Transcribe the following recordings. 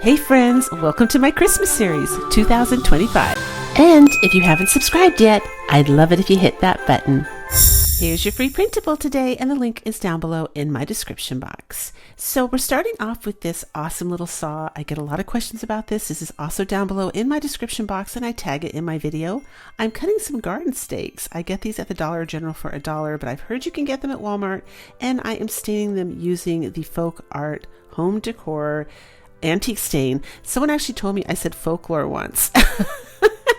Hey friends, welcome to my Christmas series 2025. And if you haven't subscribed yet, I'd love it if you hit that button. Here's your free printable today, and the link is down below in my description box. So we're starting off with this awesome little saw. I get a lot of questions about this. This is also down below in my description box, and I tag it in my video. I'm cutting some garden stakes. I get these at the Dollar General for $1, but I've heard you can get them at Walmart, and I am staining them using the Folk Art Home Decor Antique Stain. Someone actually told me I said folklore once.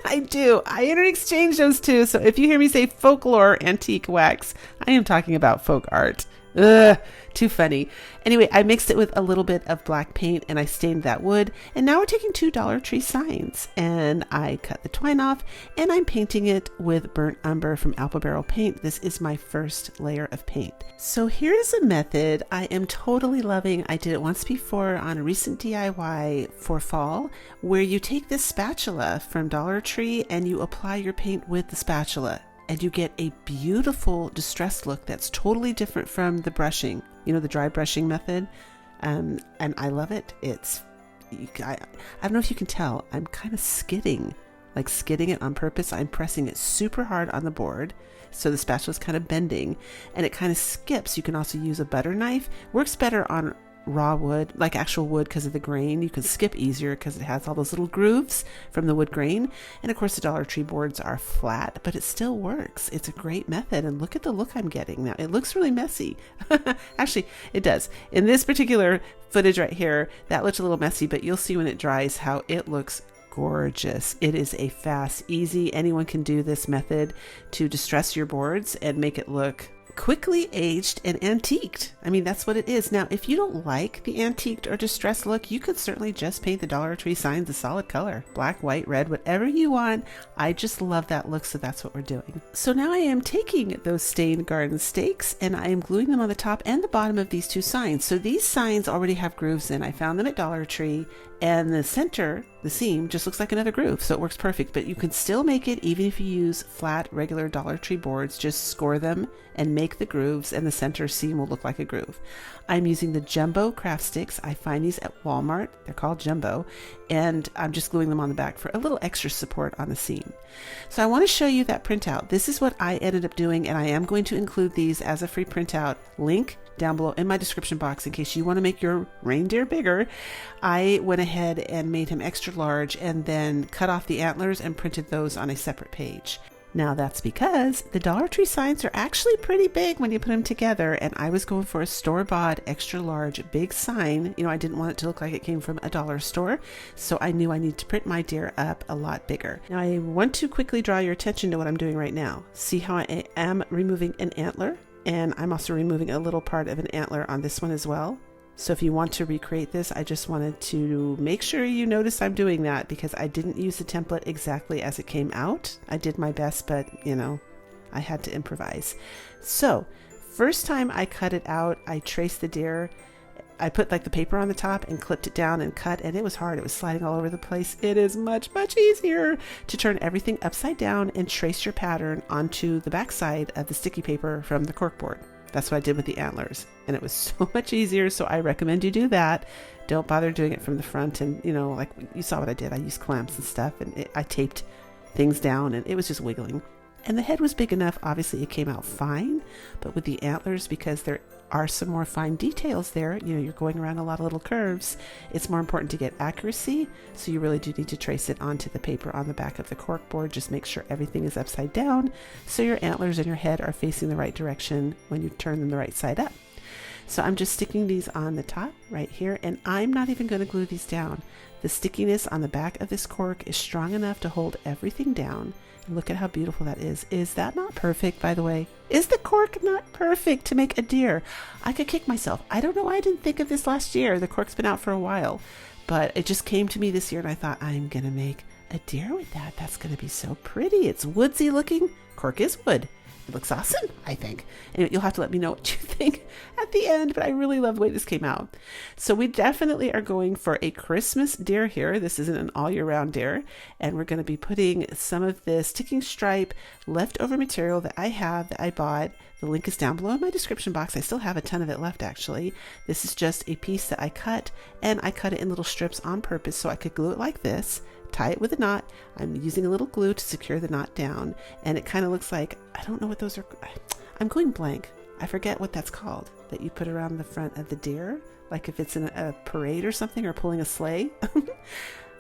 I do. I interchange those two. So if you hear me say folklore antique wax, I am talking about folk art. Ugh, too funny. Anyway, I mixed it with a little bit of black paint and I stained that wood. And now we're taking two Dollar Tree signs and I cut the twine off and I'm painting it with burnt umber from Apple Barrel Paint. This is my first layer of paint. So here's a method I am totally loving. I did it once before on a recent DIY for fall, where you take this spatula from Dollar Tree and you apply your paint with the spatula. And you get a beautiful distressed look that's totally different from the brushing, you know, the dry brushing method. And I love it. I don't know if you can tell, I'm kind of skidding it on purpose. I'm pressing it super hard on the board. So the spatula is kind of bending and it kind of skips. You can also use a butter knife. Works better on raw wood, like actual wood, because of the grain. You can skip easier because it has all those little grooves from the wood grain. And of course the Dollar Tree boards are flat, but it still works. It's a great method, and look at the look I'm getting now. It looks really messy. Actually, it does. In this particular footage right here, that looks a little messy, but you'll see when it dries how it looks gorgeous. It is a fast, easy, anyone can do this method to distress your boards and make it look quickly aged and antiqued. I mean, that's what it is. Now, if you don't like the antiqued or distressed look, you could certainly just paint the Dollar Tree signs a solid color, black, white, red, whatever you want. I just love that look, so that's what we're doing. So now I am taking those stained garden stakes and I am gluing them on the top and the bottom of these two signs. So these signs already have grooves in. I found them at Dollar Tree, and the center, the seam, just looks like another groove, so it works perfect. But you can still make it even if you use flat, regular Dollar Tree boards. Just score them and make the grooves, and the center seam will look like a groove. I'm using the Jumbo craft sticks. I find these at Walmart. They're called Jumbo, and I'm just gluing them on the back for a little extra support on the seam. So I want to show you that printout. This is what I ended up doing, and I am going to include these as a free printout link down below in my description box in case you want to make your reindeer bigger. I went ahead and made him extra large and then cut off the antlers and printed those on a separate page. Now that's because the Dollar Tree signs are actually pretty big when you put them together, and I was going for a store-bought extra large big sign. You know, I didn't want it to look like it came from a dollar store, so I knew I needed to print my deer up a lot bigger. Now I want to quickly draw your attention to what I'm doing right now. See how I am removing an antler? And I'm also removing a little part of an antler on this one as well. So if you want to recreate this, I just wanted to make sure you notice I'm doing that because I didn't use the template exactly as it came out. I did my best, but you know, I had to improvise. So first time I cut it out, I traced the deer. I put like the paper on the top and clipped it down and cut, and it was hard. It was sliding all over the place. It is much, much easier to turn everything upside down and trace your pattern onto the back side of the sticky paper from the corkboard. That's what I did with the antlers, and it was so much easier, so I recommend you do that. Don't bother doing it from the front, and you know, like you saw what I did. I used clamps and stuff, and I taped things down, and it was just wiggling. And the head was big enough, obviously it came out fine, but with the antlers, because there are some more fine details there, you know, you're going around a lot of little curves, it's more important to get accuracy, so you really do need to trace it onto the paper on the back of the corkboard. Just make sure everything is upside down, so your antlers and your head are facing the right direction when you turn them the right side up. So I'm just sticking these on the top right here, and I'm not even going to glue these down. The stickiness on the back of this cork is strong enough to hold everything down. Look at how beautiful that is. Is that not perfect, by the way? Is the cork not perfect to make a deer? I could kick myself. I don't know why I didn't think of this last year. The cork's been out for a while, but it just came to me this year, and I thought, I'm going to make a deer with that. That's going to be so pretty. It's woodsy looking. Cork is wood. it looks awesome, I think. And you'll have to let me know what you think at the end, but I really love the way this came out. So we definitely are going for a Christmas deer here. This isn't an all year round deer. And we're going to be putting some of this ticking stripe leftover material that I have that I bought. The link is down below in my description box. I still have a ton of it left, actually. This is just a piece that I cut, and I cut it in little strips on purpose so I could glue it like this, tie it with a knot. I'm using a little glue to secure the knot down, and it kind of looks like, I don't know what those are. I'm going blank. I forget what that's called, that you put around the front of the deer, like if it's in a parade or something, or pulling a sleigh.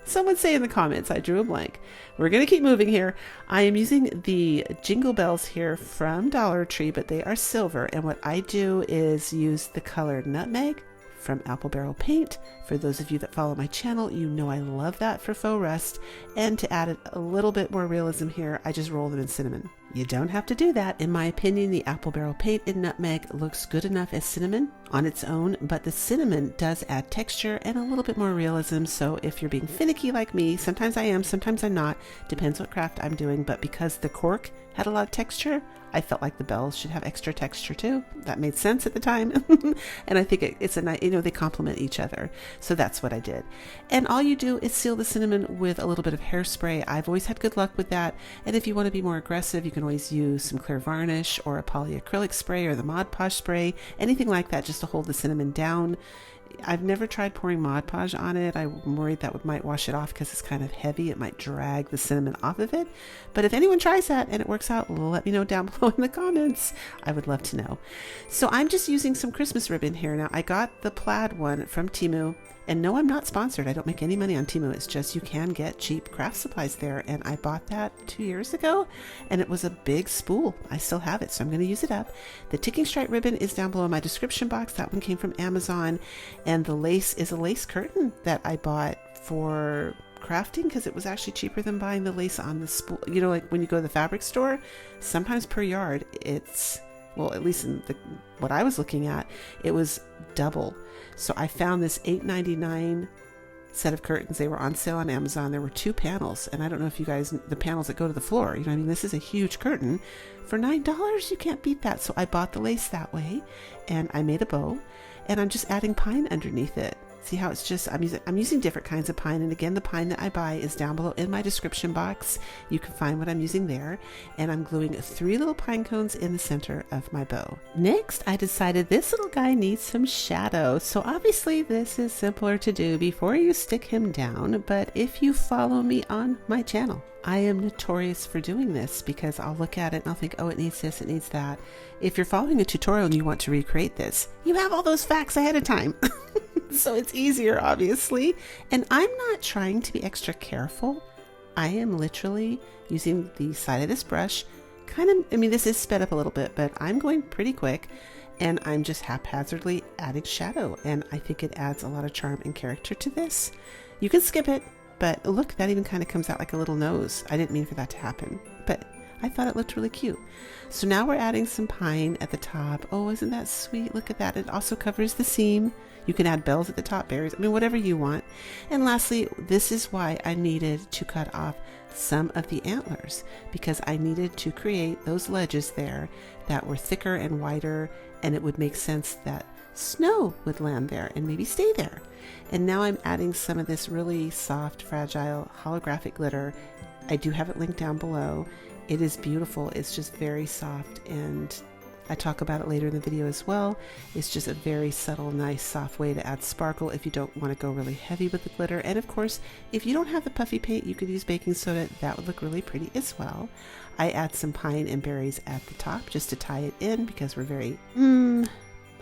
Someone say in the comments. I drew a blank. We're going to keep moving here. I am using the jingle bells here from Dollar Tree, but they are silver. And what I do is use the color nutmeg from Apple Barrel Paint. For those of you that follow my channel, you know I love that for faux rust. And to add a little bit more realism here, I just roll them in cinnamon. You don't have to do that. In my opinion, the Apple Barrel Paint in nutmeg looks good enough as cinnamon on its own, but the cinnamon does add texture and a little bit more realism. So if you're being finicky like me, sometimes I am, sometimes I'm not, depends what craft I'm doing. But because the cork had a lot of texture, I felt like the bells should have extra texture too. That made sense at the time. And I think it's a nice, they complement each other. So that's what I did. And all you do is seal the cinnamon with a little bit of hairspray. I've always had good luck with that. And if you want to be more aggressive, you can always use some clear varnish or a polyacrylic spray or the Mod Podge spray, anything like that, just to hold the cinnamon down. I've never tried pouring Mod Podge on it. I'm worried that might wash it off because it's kind of heavy. It might drag the cinnamon off of it. But if anyone tries that and it works out, let me know down below in the comments. I would love to know. So I'm just using some Christmas ribbon here. Now I got the plaid one from Temu. And no, I'm not sponsored. I don't make any money on Temu. It's just you can get cheap craft supplies there. And I bought that 2 years ago, and it was a big spool. I still have it, so I'm going to use it up. The ticking stripe ribbon is down below in my description box. That one came from Amazon. And the lace is a lace curtain that I bought for crafting because it was actually cheaper than buying the lace on the spool. Like when you go to the fabric store, sometimes per yard, it's, well, at least in what I was looking at, it was double. So I found this $8.99 set of curtains. They were on sale on Amazon. There were 2 panels. And I don't know if you guys, the panels that go to the floor, this is a huge curtain. For $9, you can't beat that. So I bought the lace that way, and I made a bow, and I'm just adding pine underneath it. See how it's just, I'm using different kinds of pine. And again, the pine that I buy is down below in my description box. You can find what I'm using there. And I'm gluing 3 little pine cones in the center of my bow. Next, I decided this little guy needs some shadow. So obviously this is simpler to do before you stick him down. But if you follow me on my channel, I am notorious for doing this because I'll look at it and I'll think, oh, it needs this, it needs that. If you're following a tutorial and you want to recreate this, you have all those facts ahead of time. So it's easier, obviously. And I'm not trying to be extra careful. I am literally using the side of this brush. This is sped up a little bit, but I'm going pretty quick. And I'm just haphazardly adding shadow. And I think it adds a lot of charm and character to this. You can skip it, but look, that even kind of comes out like a little nose. I didn't mean for that to happen, but I thought it looked really cute. So now we're adding some pine at the top. Oh, isn't that sweet? Look at that. It also covers the seam. You can add bells at the top, berries, whatever you want. And lastly, this is why I needed to cut off some of the antlers, because I needed to create those ledges there that were thicker and wider, and it would make sense that snow would land there and maybe stay there. And now I'm adding some of this really soft, fragile holographic glitter. I do have it linked down below. It is beautiful. It's just very soft, and I talk about it later in the video as well. It's just a very subtle, nice, soft way to add sparkle if you don't want to go really heavy with the glitter. And of course, if you don't have the puffy paint, you could use baking soda. That would look really pretty as well. I add some pine and berries at the top just to tie it in because we're very,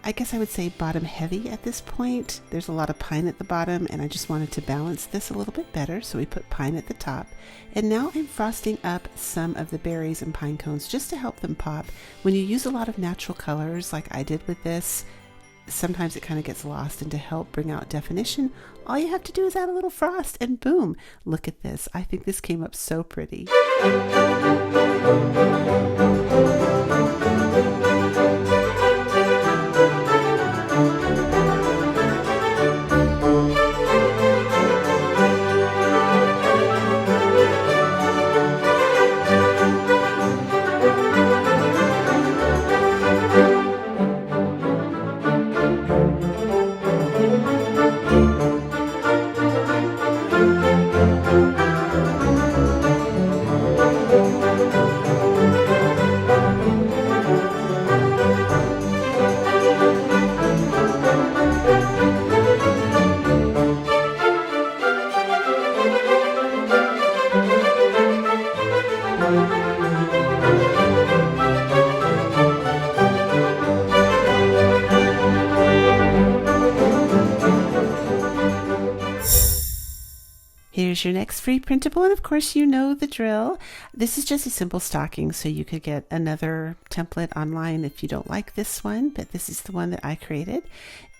I guess I would say bottom heavy at this point. There's a lot of pine at the bottom, and I just wanted to balance this a little bit better, so we put pine at the top. And now I'm frosting up some of the berries and pine cones just to help them pop. When you use a lot of natural colors like I did with this, sometimes it kind of gets lost, and to help bring out definition, all you have to do is add a little frost and boom, look at this. I think this came up so pretty. Here's your next free printable, and of course you know the drill. This is just a simple stocking, so you could get another template online if you don't like this one, but this is the one that I created.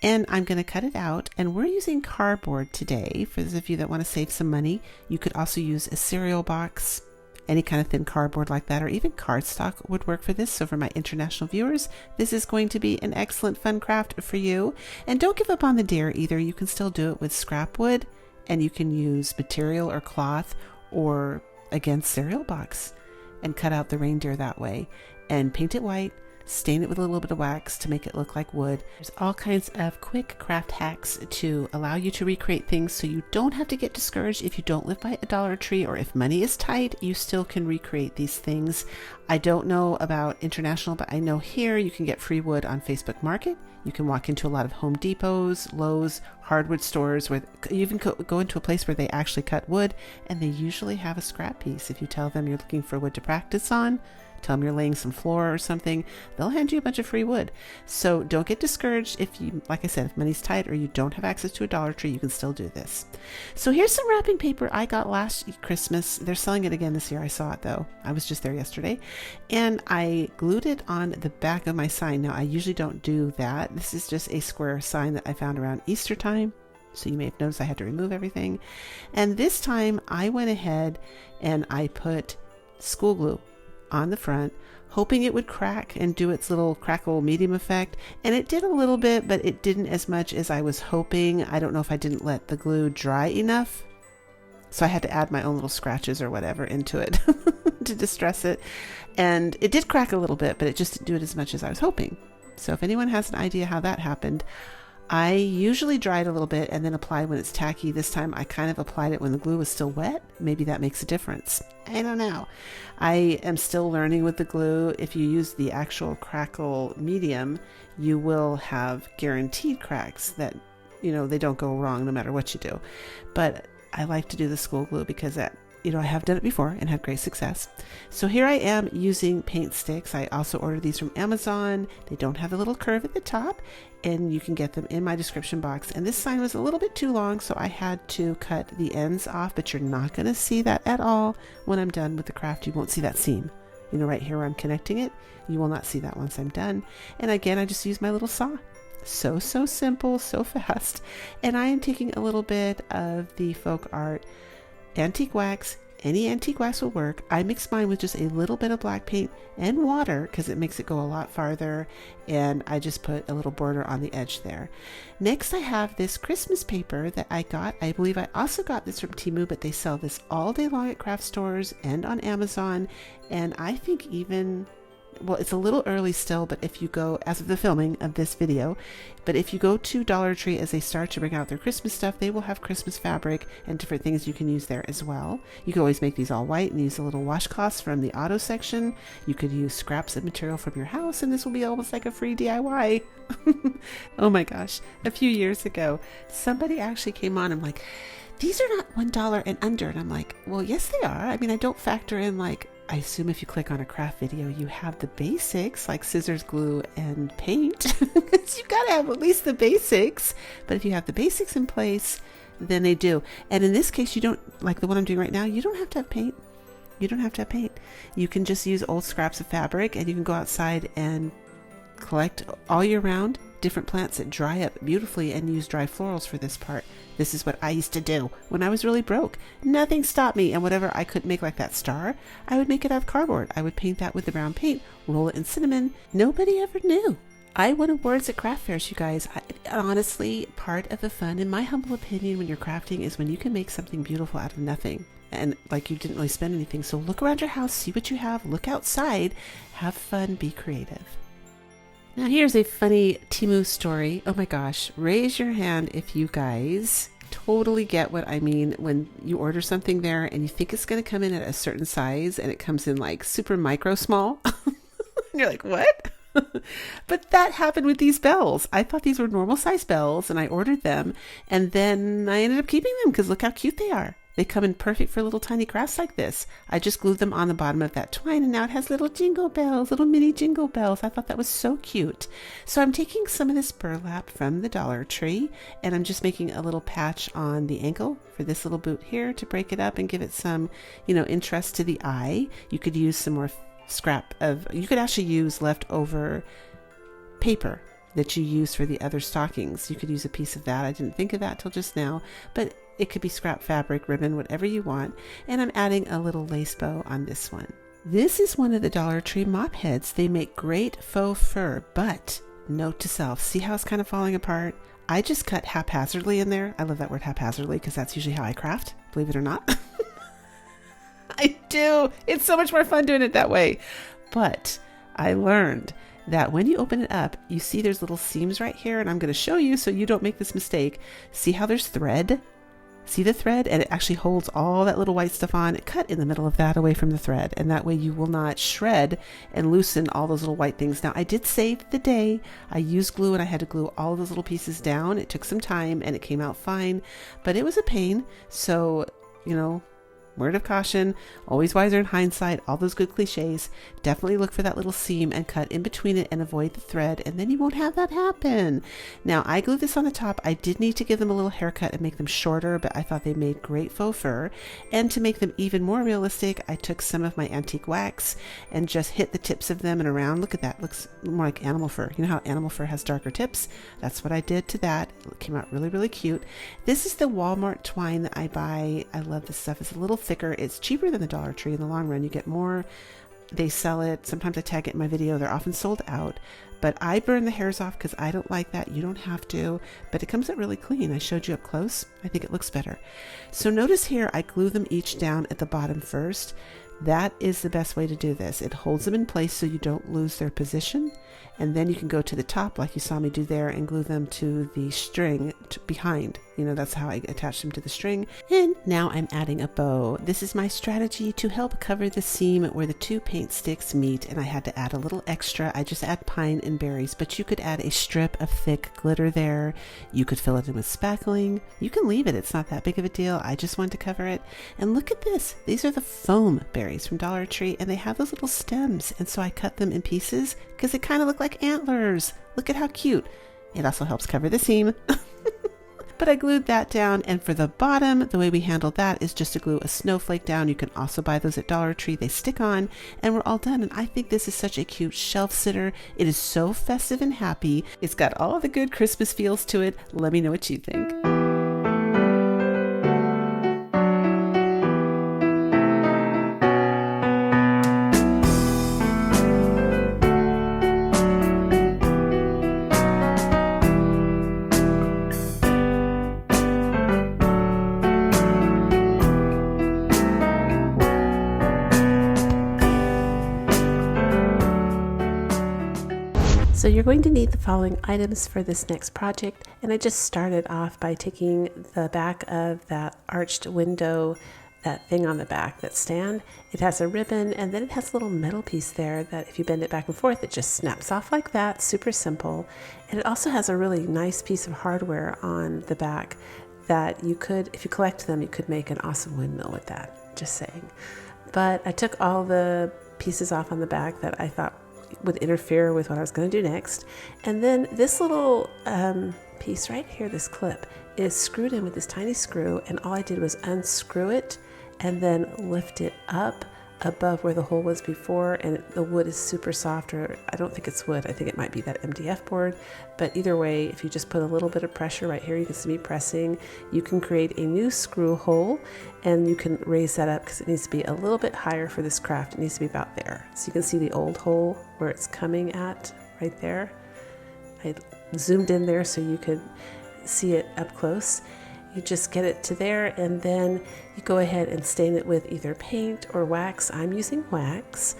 And I'm going to cut it out, and we're using cardboard today. For those of you that want to save some money, you could also use a cereal box. Any kind of thin cardboard like that, or even cardstock would work for this. So for my international viewers, this is going to be an excellent fun craft for you. And don't give up on the deer either. You can still do it with scrap wood, and you can use material or cloth, or again cereal box, and cut out the reindeer that way and paint it white, stain it with a little bit of wax to make it look like wood. There's all kinds of quick craft hacks to allow you to recreate things so you don't have to get discouraged if you don't live by a Dollar Tree, or if money is tight, you still can recreate these things. I don't know about international, but I know here you can get free wood on Facebook Market. You can walk into a lot of Home Depots, Lowe's, hardwood stores, where you even go into a place where they actually cut wood, and they usually have a scrap piece. If you tell them you're looking for wood to practice on, tell them you're laying some floor or something, they'll hand you a bunch of free wood. So don't get discouraged if you, like I said, if money's tight or you don't have access to a Dollar Tree, you can still do this. So here's some wrapping paper I got last Christmas. They're selling it again this year. I saw it though. I was just there yesterday. And I glued it on the back of my sign. Now I usually don't do that. This is just a square sign that I found around Easter time. So you may have noticed I had to remove everything. And this time I went ahead and I put school glue on the front, hoping it would crack and do its little crackle medium effect. And it did a little bit, but it didn't as much as I was hoping. I don't know if I didn't let the glue dry enough. So I had to add my own little scratches or whatever into it to distress it. And it did crack a little bit, but it just didn't do it as much as I was hoping. So if anyone has an idea how that happened, I usually dry it a little bit and then apply when it's tacky. This time I kind of applied it when the glue was still wet. Maybe that makes a difference. I don't know. I am still learning with the glue. If you use the actual crackle medium, you will have guaranteed cracks that, you know, they don't go wrong no matter what you do. But I like to do the school glue because that, you know, I have done it before and had great success. So here I am using paint sticks. I also ordered these from Amazon. They don't have a little curve at the top, and you can get them in my description box. And this sign was a little bit too long, so I had to cut the ends off, but you're not going to see that at all when I'm done with the craft. You won't see that seam. You know, right here where I'm connecting it, you will not see that once I'm done. And again, I just use my little saw. So simple, so fast. And I am taking a little bit of the Folk Art antique wax. Any antique wax will work. I mix mine with just a little bit of black paint and water because it makes it go a lot farther, and I just put a little border on the edge there. Next I have this Christmas paper that I got. I believe I also got this from Temu, but they sell this all day long at craft stores and on Amazon, and I think even, well, it's a little early still, but if you go, as of the filming of this video, but if you go to Dollar Tree as they start to bring out their Christmas stuff, they will have Christmas fabric and different things you can use there as well. You can always make these all white and use a little washcloths from the auto section. You could use scraps of material from your house, and this will be almost like a free DIY. Oh my gosh. A few years ago, somebody actually came on and like, these are not $1 and under. And I'm like, well, yes, they are. I mean, I don't factor in, like, I assume if you click on a craft video, you have the basics like scissors, glue, and paint. You gotta have at least the basics. But if you have the basics in place, then they do. And in this case, you don't, like the one I'm doing right now, you don't have to have paint. You don't have to have paint. You can just use old scraps of fabric, and you can go outside and collect all year round different plants that dry up beautifully and use dry florals for this part. This is what I used to do when I was really broke. Nothing stopped me, and whatever I couldn't make, like that star, I would make it out of cardboard. I would paint that with the brown paint, roll it in cinnamon. Nobody ever knew. I won awards at craft fairs, you guys. Honestly, part of the fun, in my humble opinion, when you're crafting is when you can make something beautiful out of nothing. And like you didn't really spend anything. So look around your house, see what you have, look outside, have fun, be creative. Now here's a funny Temu story. Oh my gosh, raise your hand if you guys totally get what I mean when you order something there and you think it's going to come in at a certain size and it comes in like super micro small. And you're like, what? But that happened with these bells. I thought these were normal size bells and I ordered them, and then I ended up keeping them because look how cute they are. They come in perfect for little tiny crafts like this. I just glued them on the bottom of that twine, and now it has little jingle bells, little mini jingle bells. I thought that was so cute. So I'm taking some of this burlap from the Dollar Tree, and I'm just making a little patch on the ankle for this little boot here to break it up and give it some, interest to the eye. You could use some more you could actually use leftover paper that you use for the other stockings. You could use a piece of that. I didn't think of that till just now, but it could be scrap fabric, ribbon, whatever you want. And I'm adding a little lace bow on this one. This is one of the Dollar Tree mop heads. They make great faux fur, but note to self, see how it's kind of falling apart? I just cut haphazardly in there. I love that word haphazardly because that's usually how I craft, believe it or not. I do. It's so much more fun doing it that way. But I learned that when you open it up, you see there's little seams right here, and I'm going to show you so you don't make this mistake. See how there's thread? See the thread? And it actually holds all that little white stuff on. Cut in the middle of that away from the thread, and that way you will not shred and loosen all those little white things. Now, I did save the day. I used glue, and I had to glue all those little pieces down. It took some time, and it came out fine, but it was a pain. So, word of caution, always wiser in hindsight, all those good cliches. Definitely look for that little seam and cut in between it and avoid the thread, and then you won't have that happen. Now, I glued this on the top. I did need to give them a little haircut and make them shorter, but I thought they made great faux fur. And to make them even more realistic, I took some of my antique wax and just hit the tips of them and around. Look at that. Looks more like animal fur. You know how animal fur has darker tips? That's what I did to that. It came out really, really cute. This is the Walmart twine that I buy. I love this stuff. It's a little thicker. It's cheaper than the Dollar Tree in the long run. You get more. They sell it. Sometimes I tag it in my video. They're often sold out, but I burn the hairs off because I don't like that. You don't have to, but it comes out really clean. I showed you up close. I think it looks better. So notice here, I glue them each down at the bottom first. That is the best way to do this. It holds them in place so you don't lose their position. And then you can go to the top like you saw me do there and glue them to the string behind. That's how I attach them to the string. And now I'm adding a bow. This is my strategy to help cover the seam where the two paint sticks meet, and I had to add a little extra. I just add pine and berries, but you could add a strip of thick glitter there. You could fill it in with spackling. You can leave it. It's not that big of a deal. I just wanted to cover it. And look at this. These are the foam berries from Dollar Tree, and they have those little stems. And so I cut them in pieces because they kind of look like antlers. Look at how cute. It also helps cover the seam. But I glued that down, and for the bottom, the way we handled that is just to glue a snowflake down. You can also buy those at Dollar Tree. They stick on, and we're all done. And I think this is such a cute shelf sitter. It is so festive and happy. It's got all the good Christmas feels to it. Let me know what you think. So you're going to need the following items for this next project, and I just started off by taking the back of that arched window, that thing on the back, that stand. It has a ribbon, and then it has a little metal piece there that if you bend it back and forth, it just snaps off like that. Super simple. And it also has a really nice piece of hardware on the back that you could, if you collect them, you could make an awesome windmill with that, just saying. But I took all the pieces off on the back that I thought would interfere with what I was going to do next. And then this little piece right here, this clip, is screwed in with this tiny screw, and all I did was unscrew it and then lift it up above where the hole was before, and the wood is super soft, or I don't think it's wood, I think it might be that MDF board, but either way, if you just put a little bit of pressure right here, you can see me pressing, you can create a new screw hole, and you can raise that up because it needs to be a little bit higher for this craft. It needs to be about there. So you can see the old hole where it's coming at right there. I zoomed in there so you could see it up close. You just get it to there, and then you go ahead and stain it with either paint or wax. I'm using wax.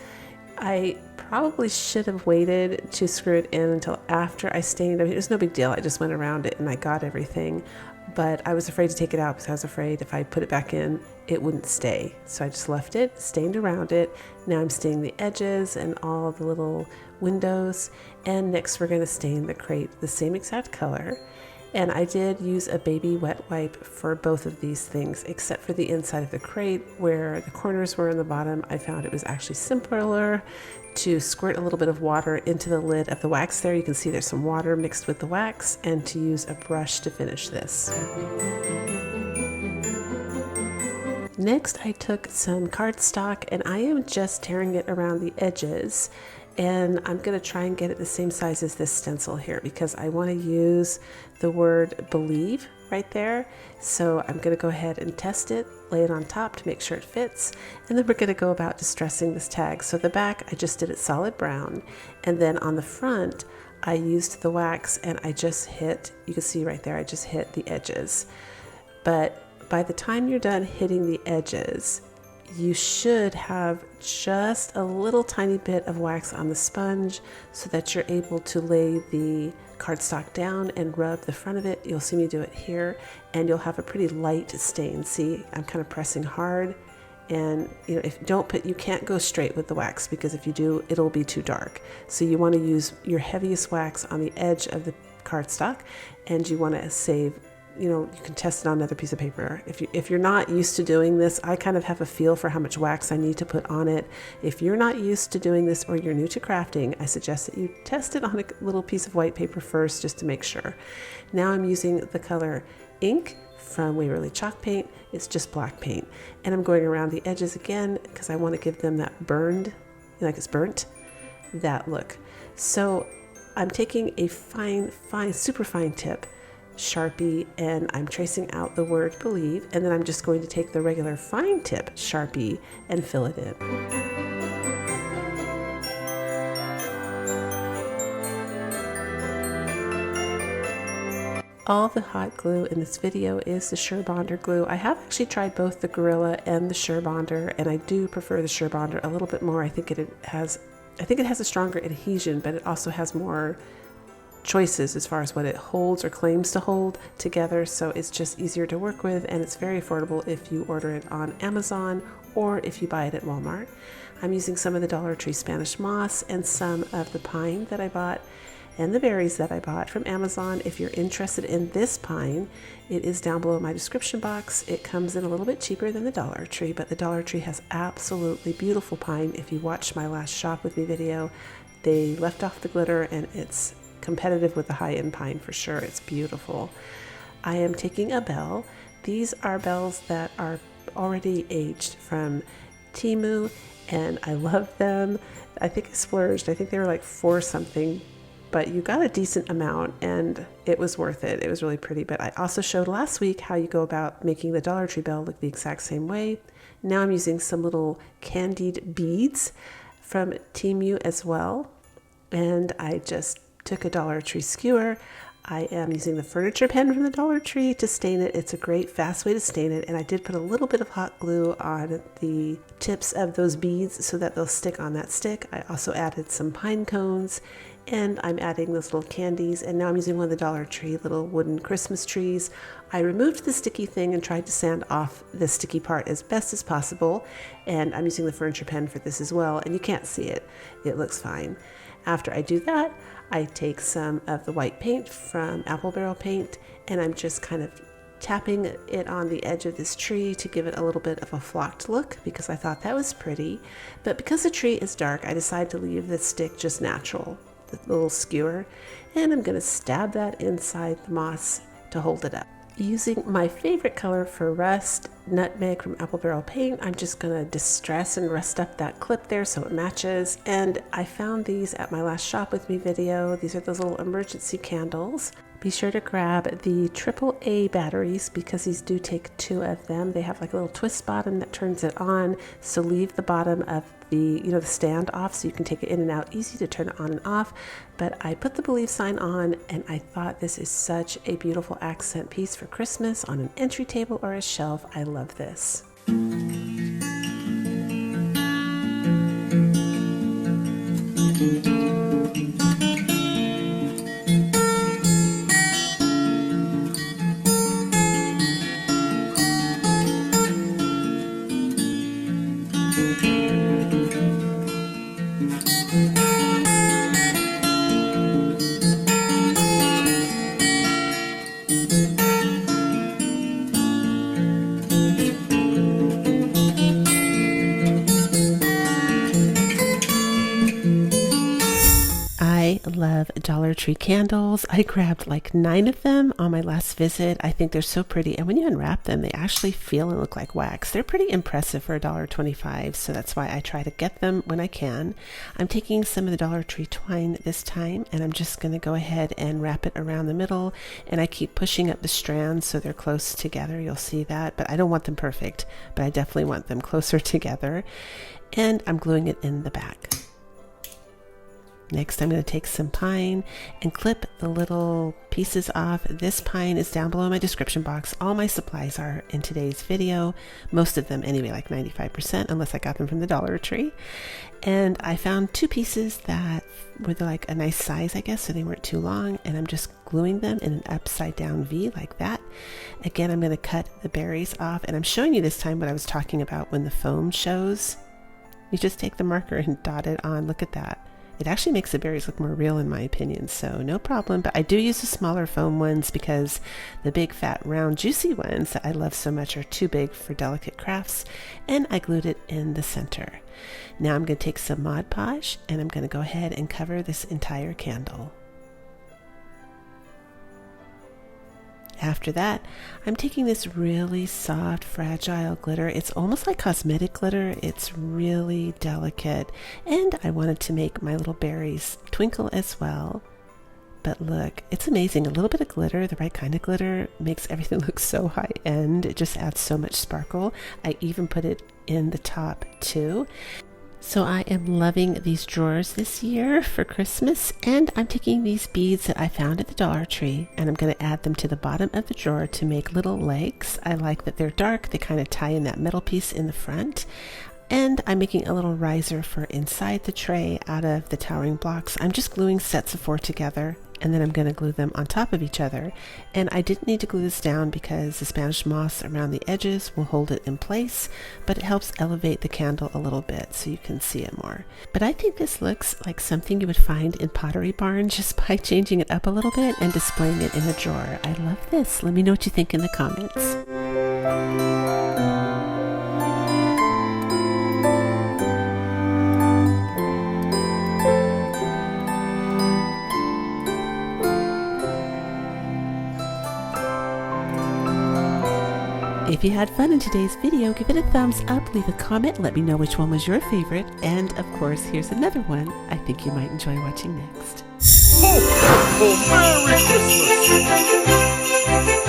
I probably should have waited to screw it in until after I stained. I mean, it was no big deal. I just went around it and I got everything. but I was afraid to take it out because I was afraid if I put it back in, it wouldn't stay. So I just left it, stained around it. Now I'm staining the edges and all the little windows. And next we're going to stain the crate the same exact color. And I did use a baby wet wipe for both of these things, except for the inside of the crate where the corners were in the bottom. I found it was actually simpler to squirt a little bit of water into the lid of the wax there. You can see there's some water mixed with the wax, and to use a brush to finish this. Next, I took some cardstock and I am just tearing it around the edges. And I'm going to try and get it the same size as this stencil here because I want to use the word believe right there. So I'm going to go ahead and test it, lay it on top to make sure it fits, and then we're going to go about distressing this tag. So the back, I just did it solid brown, and then on the front, I used the wax and I just hit, you can see right there, I just hit the edges. But by the time you're done hitting the edges, you should have just a little tiny bit of wax on the sponge so that you're able to lay the cardstock down and rub the front of it. You'll see me do it here, and you'll have a pretty light stain. See, I'm kind of pressing hard, and you can't go straight with the wax because if you do, it'll be too dark. So you want to use your heaviest wax on the edge of the cardstock, and you want to save, you can test it on another piece of paper. If you're not used to doing this, I kind of have a feel for how much wax I need to put on it. If you're not used to doing this or you're new to crafting, I suggest that you test it on a little piece of white paper first just to make sure. Now I'm using the color Ink from Waverly Chalk Paint. It's just black paint. And I'm going around the edges again because I want to give them that burned, like it's burnt, that look. So I'm taking a fine, super fine tip Sharpie, and I'm tracing out the word believe, and then I'm just going to take the regular fine tip Sharpie and fill it in. All the hot glue in this video is the Surebonder glue. I have actually tried both the Gorilla and the Surebonder, and I do prefer the Surebonder a little bit more. I think it has a stronger adhesion, but it also has more choices as far as what it holds or claims to hold together, so it's just easier to work with, and it's very affordable if you order it on Amazon or if you buy it at Walmart. I'm using some of the Dollar Tree Spanish moss and some of the pine that I bought and the berries that I bought from Amazon. If you're interested in this pine, it is down below in my description box. It comes in a little bit cheaper than the Dollar Tree, but the Dollar Tree has absolutely beautiful pine. If you watched my last shop with me video, they left off the glitter, and it's competitive with the high-end pine for sure. It's beautiful. I am taking a bell. These are bells that are already aged from Temu, and I love them. I think I splurged. I think they were like $4 something, but you got a decent amount and it was worth it. It was really pretty. But I also showed last week how you go about making the Dollar Tree bell look the exact same way. Now I'm using some little candied beads from Temu as well, and I just took a Dollar Tree skewer. I am using the furniture pen from the Dollar Tree to stain it. It's a great fast way to stain it, and I did put a little bit of hot glue on the tips of those beads so that they'll stick on that stick. I also added some pine cones, and I'm adding those little candies, and now I'm using one of the Dollar Tree little wooden Christmas trees. I removed the sticky thing and tried to sand off the sticky part as best as possible, and I'm using the furniture pen for this as well, and you can't see it. It looks fine. After I do that, I take some of the white paint from Apple Barrel Paint, and I'm just kind of tapping it on the edge of this tree to give it a little bit of a flocked look because I thought that was pretty. But because the tree is dark, I decided to leave the stick just natural, the little skewer, and I'm going to stab that inside the moss to hold it up. Using my favorite color for rust, Nutmeg from Apple Barrel Paint, I'm just going to distress and rust up that clip there so it matches. And I found these at my last shop with me video. These are those little emergency candles. Be sure to grab the AAA batteries because these do take 2 of them. They have like a little twist bottom that turns it on, so leave the bottom of the the stand off so you can take it in and out, easy to turn it on and off. But I put the believe sign on, and I thought this is such a beautiful accent piece for Christmas on an entry table or a shelf. I love this. Dollar Tree candles. I grabbed like 9 of them on my last visit. I think they're so pretty, and when you unwrap them, they actually feel and look like wax. They're pretty impressive for $1.25, so that's why I try to get them when I can. I'm taking some of the Dollar Tree twine this time, and I'm just going to go ahead and wrap it around the middle, and I keep pushing up the strands so they're close together. You'll see that, but I don't want them perfect, but I definitely want them closer together, and I'm gluing it in the back. Next, I'm going to take some pine and clip the little pieces off. This pine is down below in my description box. All my supplies are in today's video. Most of them anyway, like 95%, unless I got them from the Dollar Tree. And I found 2 pieces that were like a nice size, I guess, so they weren't too long. And I'm just gluing them in an upside down V like that. Again, I'm going to cut the berries off. And I'm showing you this time what I was talking about when the foam shows. You just take the marker and dot it on. Look at that. It actually makes the berries look more real in my opinion, so no problem. But I do use the smaller foam ones because the big fat round juicy ones that I love so much are too big for delicate crafts, and I glued it in the center. Now I'm going to take some Mod Podge and I'm going to go ahead and cover this entire candle. After that, I'm taking this really soft, fragile glitter. It's almost like cosmetic glitter. It's really delicate, and I wanted to make my little berries twinkle as well. But look, it's amazing. A little bit of glitter, the right kind of glitter, makes everything look so high end. It just adds so much sparkle. I even put it in the top too. So I am loving these drawers this year for Christmas, and I'm taking these beads that I found at the Dollar Tree and I'm going to add them to the bottom of the drawer to make little legs. I like that they're dark. They kind of tie in that metal piece in the front. And I'm making a little riser for inside the tray out of the towering blocks. I'm just gluing sets of 4 together, and then I'm going to glue them on top of each other. And I didn't need to glue this down because the Spanish moss around the edges will hold it in place, but it helps elevate the candle a little bit so you can see it more. But I think this looks like something you would find in Pottery Barn just by changing it up a little bit and displaying it in a drawer. I love this. Let me know what you think in the comments. If you had fun in today's video, give it a thumbs up, leave a comment, let me know which one was your favorite, and of course, here's another one I think you might enjoy watching next. Ho, ho, ho, Merry Christmas!